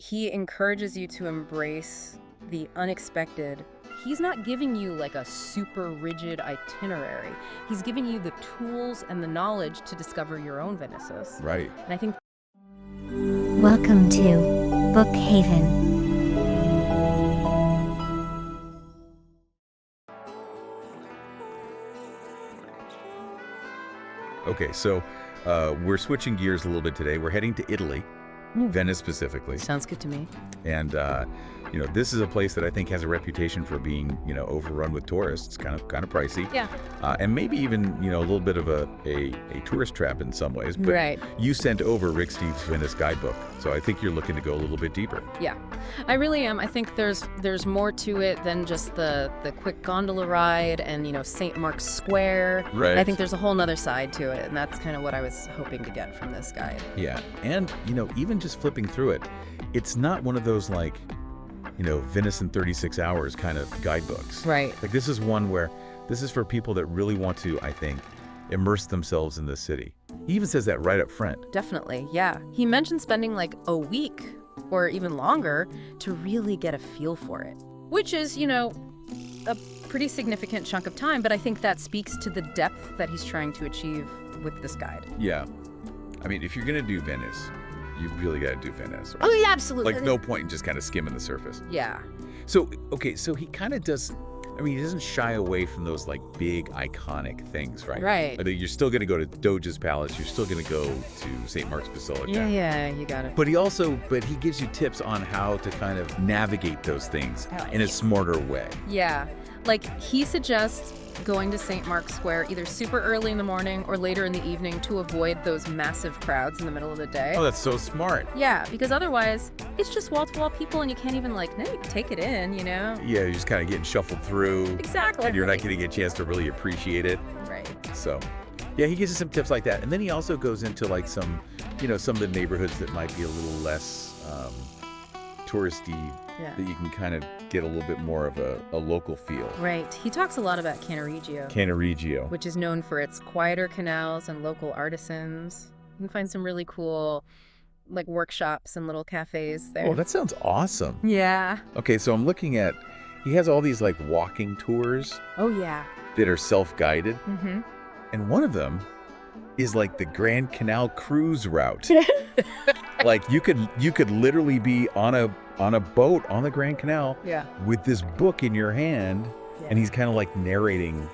he encourages you to embrace the unexpected. He's not giving you like a super rigid itinerary. He's giving you the tools and the knowledge to discover your own Venices. Right. And I think Welcome to Book Haven. Okay, so we're switching gears a little bit today. We're heading to Italy, Venice specifically. sounds good to me. And, this is a place that I think has a reputation for being, overrun with tourists, kind of pricey. Yeah. And maybe even, a little bit of a tourist trap in some ways. But Right. you sent over Rick Steves Venice guidebook, so I think you're looking to go a little bit deeper. Yeah, I really am. I think there's more to it than just the quick gondola ride and, St. Mark's Square. Right. I think there's a whole nother side to it, and that's kind of what I was hoping to get from this guide. Yeah, and, even just flipping through it, it's not one of those, Venice in 36 hours kind of guidebooks. Right. Like, this is one where this is for people that really want to, I think, immerse themselves in the city. He even says that right up front. Definitely, yeah. He mentioned spending like a week or even longer to really get a feel for it, which is, a pretty significant chunk of time, but I think that speaks to the depth that he's trying to achieve with this guide. Yeah. I mean, if you're going to do Venice, you really got to do Venice. Right? Oh, yeah, absolutely. Like, no point in just kind of skimming the surface. Yeah. So, okay, so he kind of does, he doesn't shy away from those, big, iconic things, right? Right. Like, you're still going to go to Doge's Palace. You're still going to go to St. Mark's Basilica. Yeah, you got it. But he gives you tips on how to kind of navigate those things in a smarter way. Yeah, like he suggests going to St. Mark's Square either super early in the morning or later in the evening to avoid those massive crowds in the middle of the day. Oh, that's so smart. Yeah, because otherwise it's just wall-to-wall people and you can't even take it in, Yeah, you're just kind of getting shuffled through. Exactly. And you're not getting a chance to really appreciate it. Right. So, yeah, he gives you some tips like that. And then he also goes into some, some of the neighborhoods that might be a little less touristy, that you can kind of get a little bit more of a local feel. Right. He talks a lot about Cannaregio. which is known for its quieter canals and local artisans. You can find some really cool workshops and little cafes there. Oh, that sounds awesome. Yeah. Okay, so I'm looking at, he has all these walking tours Oh, yeah. that are self-guided. Mm-hmm. And one of them is the Grand Canal cruise route. You could literally be on a boat on the Grand Canal with this book in your hand, and he's kind of narrating,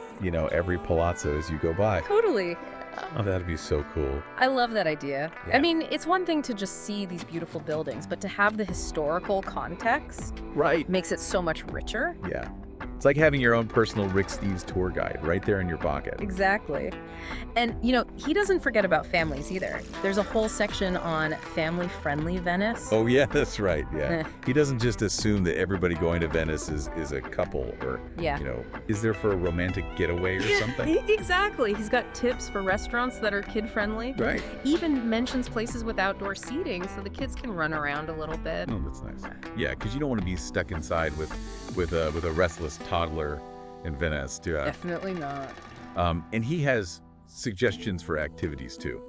every palazzo as you go by. Totally. Oh, that'd be so cool. I love that idea. Yeah. I mean, it's one thing to just see these beautiful buildings, but to have the historical context Right. makes it so much richer. Yeah. It's like having your own personal Rick Steves tour guide right there in your pocket. Exactly. And, he doesn't forget about families either. There's a whole section on family-friendly Venice. Oh, yeah, that's right. Yeah. He doesn't just assume that everybody going to Venice is a couple or, is there for a romantic getaway or something? Exactly. He's got tips for restaurants that are kid-friendly. Right. Even mentions places with outdoor seating so the kids can run around a little bit. Oh, that's nice. Yeah, because you don't want to be stuck inside with a restless toddler in Venice. Definitely not. And he has suggestions for activities too.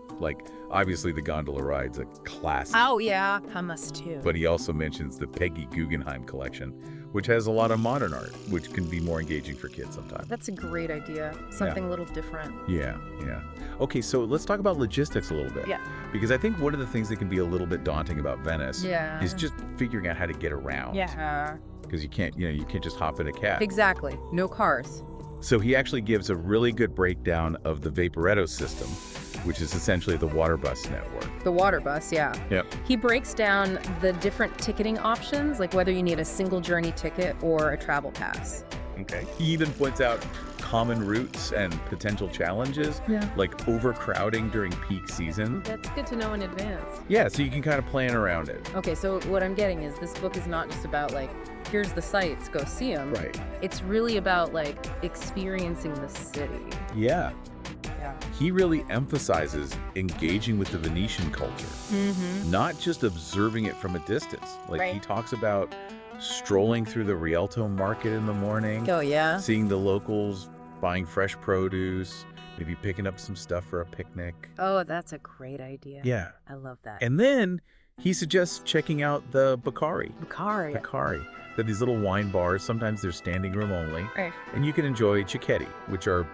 Obviously the gondola ride's a classic. Oh, yeah. Hummus, too. But he also mentions the Peggy Guggenheim collection, which has a lot of modern art, which can be more engaging for kids sometimes. That's a great idea. Something a little different. Yeah. Okay, so let's talk about logistics a little bit. Yeah. Because I think one of the things that can be a little bit daunting about Venice is just figuring out how to get around. Yeah. Because you can't just hop in a cab. Exactly. No cars. So he actually gives a really good breakdown of the Vaporetto system, which is essentially the water bus network. The water bus, yeah. Yep. He breaks down the different ticketing options, like whether you need a single journey ticket or a travel pass. Okay. He even points out common routes and potential challenges, like overcrowding during peak season. That's good to know in advance. Yeah, so you can kind of plan around it. Okay, so what I'm getting is this book is not just about here's the sights, go see them. Right. It's really about experiencing the city. Yeah. Yeah. He really emphasizes engaging with the Venetian culture, not just observing it from a distance. He talks about strolling through the Rialto market in the morning. Oh, yeah. Seeing the locals buying fresh produce, maybe picking up some stuff for a picnic. Oh, that's a great idea. Yeah. I love that. And then he suggests checking out the Baccari. Baccari. Baccari. They're these little wine bars. Sometimes they're standing room only. Right. And you can enjoy cicchetti, which are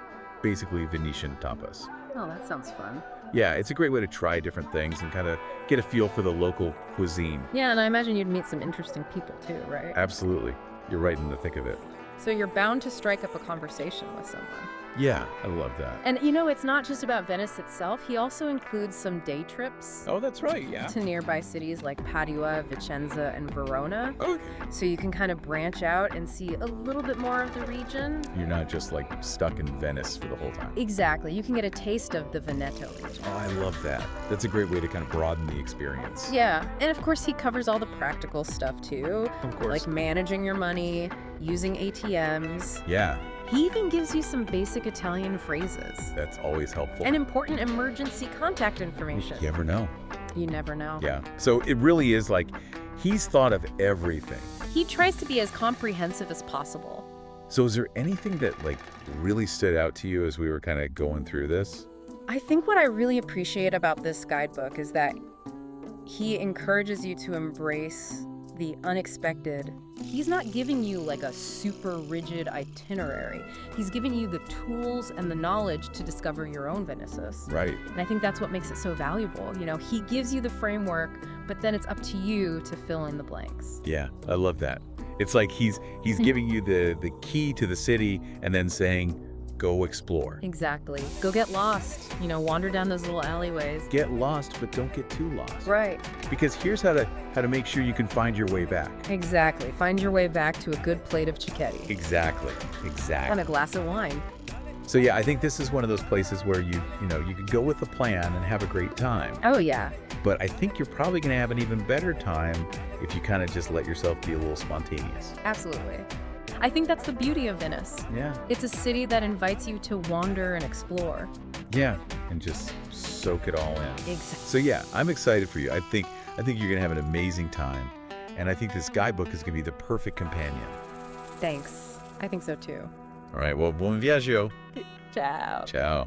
basically Venetian tapas. Oh, that sounds fun. Yeah, it's a great way to try different things and kind of get a feel for the local cuisine. Yeah, and I imagine you'd meet some interesting people too, right? Absolutely. You're right in the thick of it. So you're bound to strike up a conversation with someone. Yeah, I love that. And it's not just about Venice itself. He also includes some day trips Oh, that's right, yeah. to nearby cities like Padua, Vicenza, and Verona. Oh, So you can kind of branch out and see a little bit more of the region. you're not just like stuck in Venice for the whole time. Exactly. You can get a taste of the Veneto region. Oh, I love that. That's a great way to kind of broaden the experience. Yeah, and of course he covers all the practical stuff too. Of course. Like managing your money, using ATMs. Yeah, He even gives you some basic Italian phrases. that's always helpful. And important emergency contact information. You never know. You never know. Yeah. So it really is like he's thought of everything. He tries to be as comprehensive as possible. So is there anything that like really stood out to you as we were kind of going through this? I think what I really appreciate about this guidebook is that he encourages you to embrace the unexpected. He's not giving you like a super rigid itinerary. He's giving you the tools and the knowledge to discover your own Venices. Right. And I think that's what makes it so valuable. He gives you the framework, but then it's up to you to fill in the blanks. Yeah, I love that. It's like he's giving you the key to the city and then saying, go explore. Exactly. Go get lost. Wander down those little alleyways. Get lost, but don't get too lost. Right. Because here's how to make sure you can find your way back. Exactly. Find your way back to a good plate of cicchetti. Exactly. And a glass of wine. So yeah, I think this is one of those places where you can go with a plan and have a great time. Oh, yeah. But I think you're probably going to have an even better time if you kind of just let yourself be a little spontaneous. Absolutely. I think that's the beauty of Venice. Yeah. It's a city that invites you to wander and explore. Yeah, and just soak it all in. Exactly. So yeah, I'm excited for you. I think you're going to have an amazing time. And I think this guidebook is going to be the perfect companion. Thanks. I think so too. All right, well, buon viaggio. Ciao. Ciao.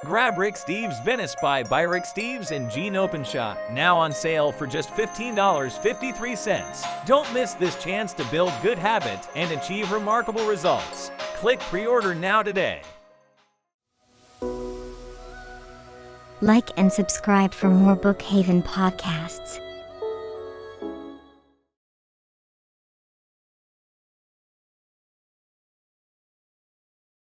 Grab Rick Steves Venice by Rick Steves and Gene Openshaw, now on sale for just $15.53. Don't miss this chance to build good habits and achieve remarkable results. Click pre-order now today. Like and subscribe for more Bookhaven podcasts.